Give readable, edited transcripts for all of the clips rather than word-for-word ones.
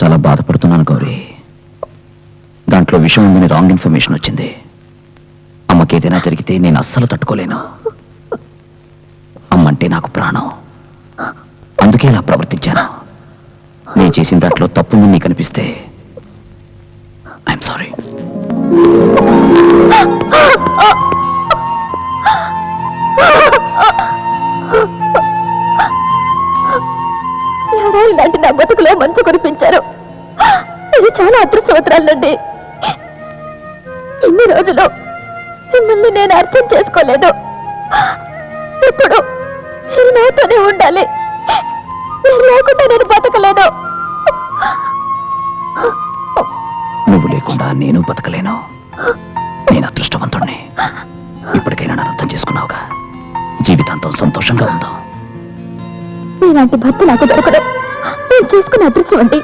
చాలా బాధపడుతున్నాను గౌరీ. దాంట్లో విషయం ఉందని రాంగ్ ఇన్ఫర్మేషన్ వచ్చింది. అమ్మకి ఏదైనా జరిగితే నేను అస్సలు తట్టుకోలేను. అమ్మంటే నాకు ప్రాణం. అందుకే ఇలా ప్రవర్తించాను. నేను చేసిన దాంట్లో తప్పుందని నీకు అనిపిస్తే ఐఎమ్ సారీ. ఇలాంటి నా బతుకులో మంచు కురిపించారు. ఇది చాలా అదృష్టవతరాలండి. ఇన్ని రోజులు మిమ్మల్ని నేను అర్థం చేసుకోలేదు. ఇప్పుడు మీరు నాతోనే ఉండాలి. మీరు లేకుండా నేను బతకలేను. నువ్వు లేకుండా నేను బతకలేను. నేను అదృష్టవంతుణ్ణి. ఇప్పటికైనా నన్ను అర్థం చేసుకున్నావుగా. జీవితాంతం సంతోషంగా ఉందాం. నీలాంటి భర్త నాకు దొరకడం నేను చేసుకున్న అదృష్టం అండి.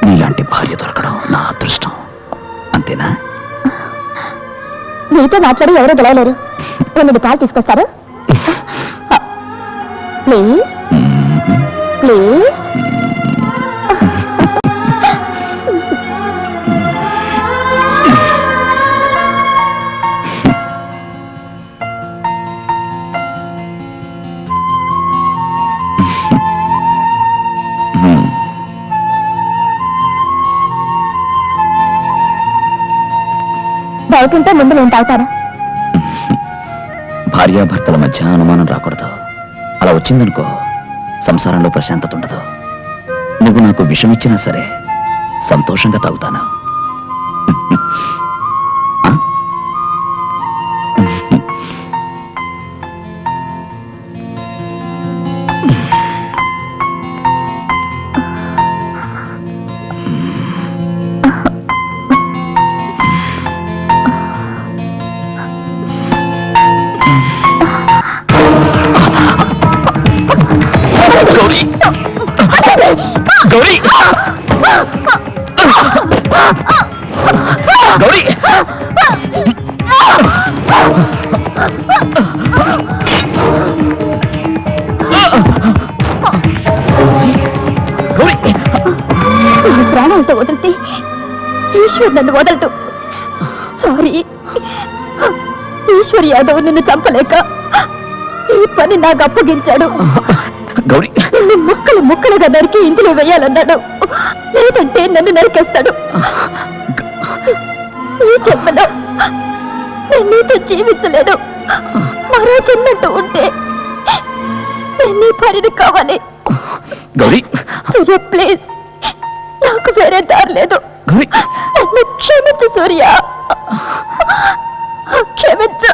నీలాంటి భార్య దొరకడం నా అదృష్టం. అంతేనా? మీతో మాట్లాడి ఎవరో గెలవలేరు. 8 పాలు తీసుకొస్తారు. Please please. బాగుంటే ముందు నేను తాగుతారా? భార్యాభర్తల మధ్య అనుమానం రాకూడదు. అలా వచ్చిందనుకో సంసారంలో ప్రశాంతత ఉండదు. నువ్వు నాకు విషం ఇచ్చినా సరే సంతోషంగా తాగుతాను. గౌరీ గౌరీ గౌరీ ప్రాణాలతో వదిలితే ఈశ్వర్ నన్ను వదలదు. సారీ. ఈశ్వర్ యాదవ్ నిన్ను చంపలేక ఈ పని నాకు అప్పగించాడు. నిన్ను ముక్కలు ముక్కలుగా నరికి ఇంటిలో వేయాలన్నాడు. లేదంటే నన్ను నరికేస్తాడు. ఈ జన్మలో నేను నీతో జీవించలేదు. మరో జన్మంటూ ఉంటే నేను నీ భార్యని కావాలి. సూర్య ప్లీజ్, నాకు వేరే దారి లేదు. నన్ను క్షమించు సూర్య, క్షమించు.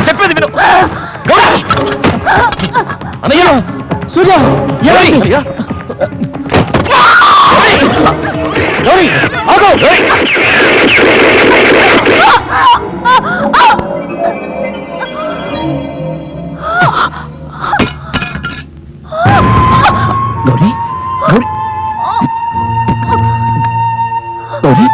చెప్పేది విను. అన్నయ్య సూర్య గౌరీ గౌరీ గౌరీ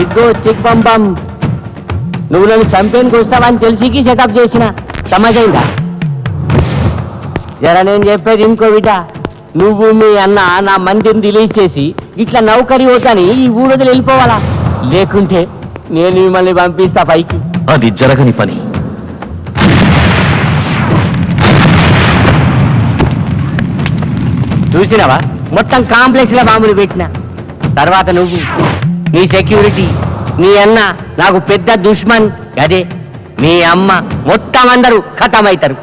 ఇదిగో చిక్ బం బం, నువ్వు నన్ను చంపేందుకు వస్తావని తెలిసికి సెటప్ చేసిన సమాజంగా జర నేను చెప్పేది ఇంకో బిడ్డ నువ్వు మీ అన్న నా మందిని రిలీజ్ చేసి ఇట్లా నౌకరి పోతాని ఈ ఊరొదిలి వెళ్ళిపోవాలా లేకుంటే నేను మిమ్మల్ని పంపిస్తా పైకి అది జరగని పని. చూసినావా మొత్తం కాంప్లెక్స్ లో బాంబులు పెట్టిన తర్వాత నువ్వు నీ సెక్యూరిటీ నీ అన్న నాకు పెద్ద దుష్మన్ అదే మీ అమ్మ మొత్తం అందరూ ఖతమవుతారు.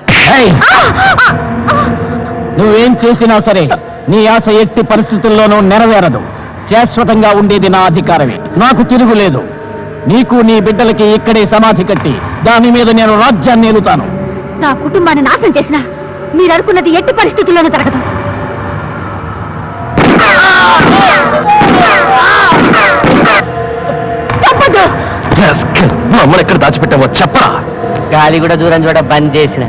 నువ్వేం చేసినా సరే నీ ఆశ ఎట్టి పరిస్థితుల్లోనూ నెరవేరదు. శాశ్వతంగా ఉండేది నా అధికారమే, నాకు తిరుగులేదు. నీకు నీ బిడ్డలకి ఇక్కడే సమాధి కట్టి దాని మీద నేను రాజ్యాన్ని ఏలుతాను. నా కుటుంబాన్ని నాశనం చేసిన మీరు అనుకున్నది ఎట్టి పరిస్థితుల్లోనూ జరగదు. తప్పదు. మా అమ్మను ఎక్కడ దాచిపెట్టావో చెప్పరా. గాలి కూడా దూరం చూడ బంద్ చేసిన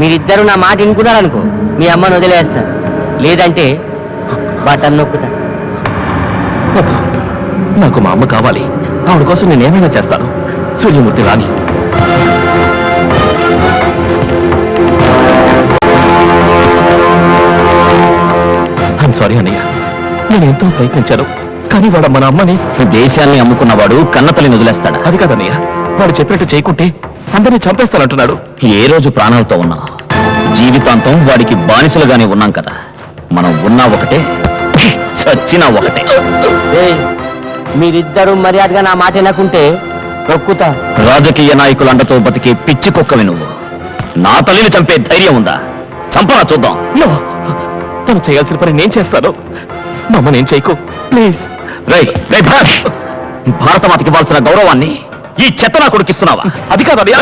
మీరిద్దరు నా మాట వినుకున్నారనుకో మీ అమ్మను వదిలేస్తా, లేదంటే బటన్ నొక్కుతా. నాకు మా అమ్మ కావాలి, ఆవిడ కోసం నేనేమైనా చేస్తాను. సూర్యమూర్తి రాని. ఐఎమ్ సారీ అన్నయ్య, నేను ఎంతో ప్రయత్నించాను, కానీ వాడు మన అమ్మని. దేశాన్ని అమ్ముకున్నవాడు కన్నతల్లిని వదిలేస్తాడు. అది కాదన్నయ్య, వాడు చెప్పినట్టు చేయకుంటే అందరినీ చంపేస్తానంటున్నాడు. ఏ రోజు ప్రాణాలతో ఉన్నా జీవితాంతం వాడికి బానిసలుగానే ఉన్నాం కదా. మనం ఉన్నా ఒకటే, చచ్చినా ఒకటే. మీరిద్దరూ మర్యాదగా నా మాట వినకుంటే రొక్కుతా. రాజకీయ నాయకుల అండతో బతికే పిచ్చి కుక్కవి నువ్వు. నా తల్లిని చంపే ధైర్యం ఉందా? చంపరా చూద్దాం. తను చేయాల్సిన పని నేను చేస్తాను, మా అమ్మ నేను చేయకు ప్లీజ్. భారతమాతకి ఇవ్వాల్సిన గౌరవాన్ని ఈ చెత్త నా కొడుకిస్తున్నావా? అది కాదు అది.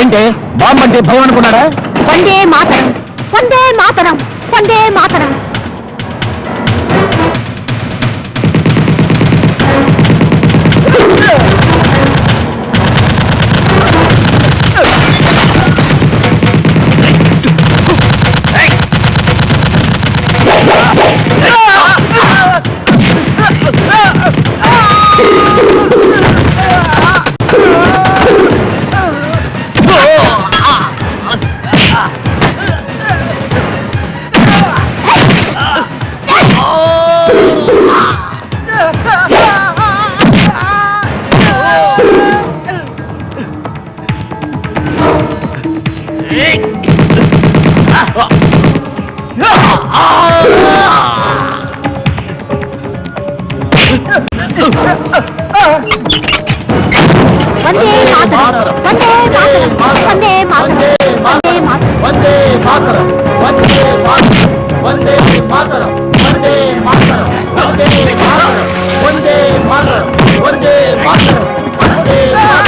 ఏంటే బాంబు అంటే భయం అనుకున్నాడా? వందే మాతరం, వందే మాతరం, వందే మాతరం. వందే మాతరం, వందే మాతరం, వందే మాతరం, వందే మాతరం, వందే మాతరం, వందే మాతరం, వందే మాతరం, వందే మాతరం, వందే మాతరం, వందే మాతరం.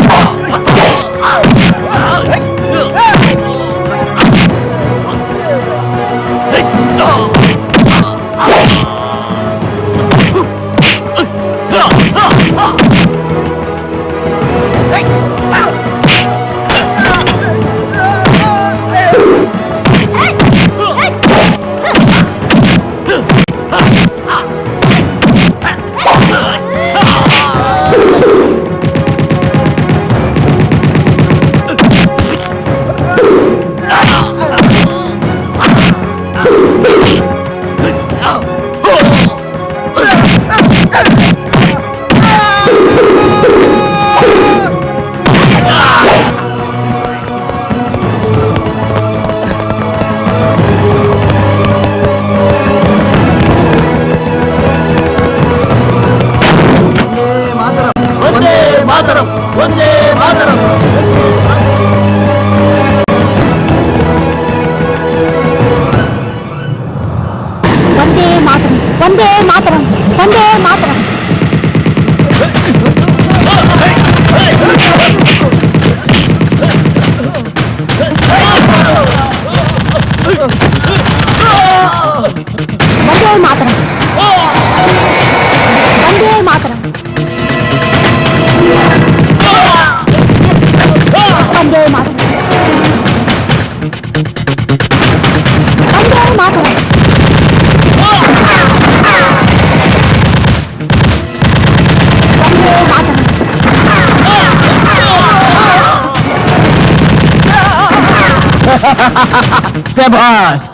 మాతరం వందే మాతరం వందే మాతరం వందే మాతరం వందే మాతరం శభాష్